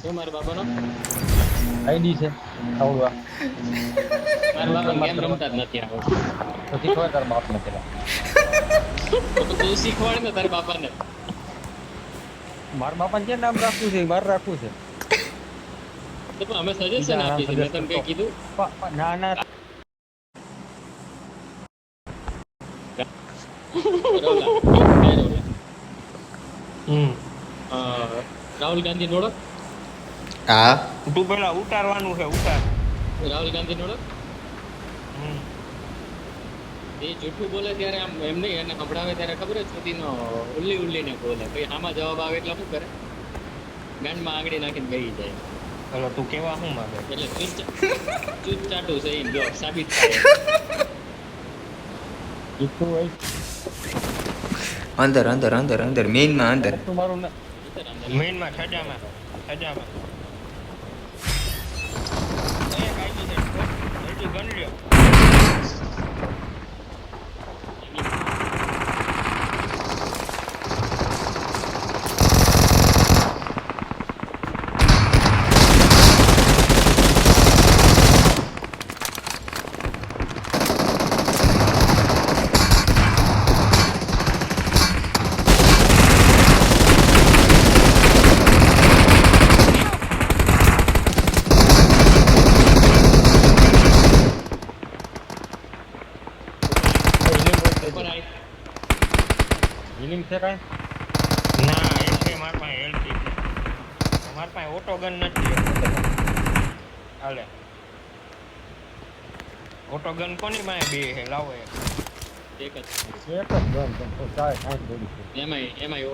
શું મારા બાપાનો આઈડી છે આવડવા મારા બાપા ગેમ રમતા જ નથી આવડતું. તો શીખવાડ તારા બાપને પેલા. તો તું શીખવાડ ને તારા બાપાને. મારા બાપાને ક્યાં નામ રાખવું છે મારે રાખવું છે તો પણ અમે સજેશન બીજા નામ આપીએ છીએ મેં સજેસ્ટ તને કરતો કઈ કીધું ના ના રોલા હમ રાહુલ ગાંધી નોડો હા તું પેલા ઉતારવાનું છે ઉતાર. રાહુલ ગાંધી નોડો હમ એ જૂઠું બોલે ત્યારે આમ એમ નહીં એને સંભળાવે ત્યારે ખબર જ સુધીનો ઉલ્લી ઉલ્લીને બોલે પછી આમાં જવાબ આવે એટલે શું કરે ગાંડમાં આંગળી નાખીને બેસી જાય એટલે તું કેવા શું માંગે એટલે ચૂત ચાટું છે એમ જો સાબિત થાય જીતું હોય અંદર અંદર અંદર અંદર મેઇનમાં અંદર તું મારું ના મેઇનમાં સજામાં સજામાં એ કાઈ દે એટલું ગણ લ્યો. ઉપર આવી હિલિંગ છે કાંઈ ના એમ કે મારા પાસે હેલ્થી છે મારા પાસે ઓટો ગન નથી. હાલે ઓટો ગન કોની પાસે બે છે લાવો એક. એક જ એક જ ગન તો ચાય કાંઈ બોલી છે એમાંય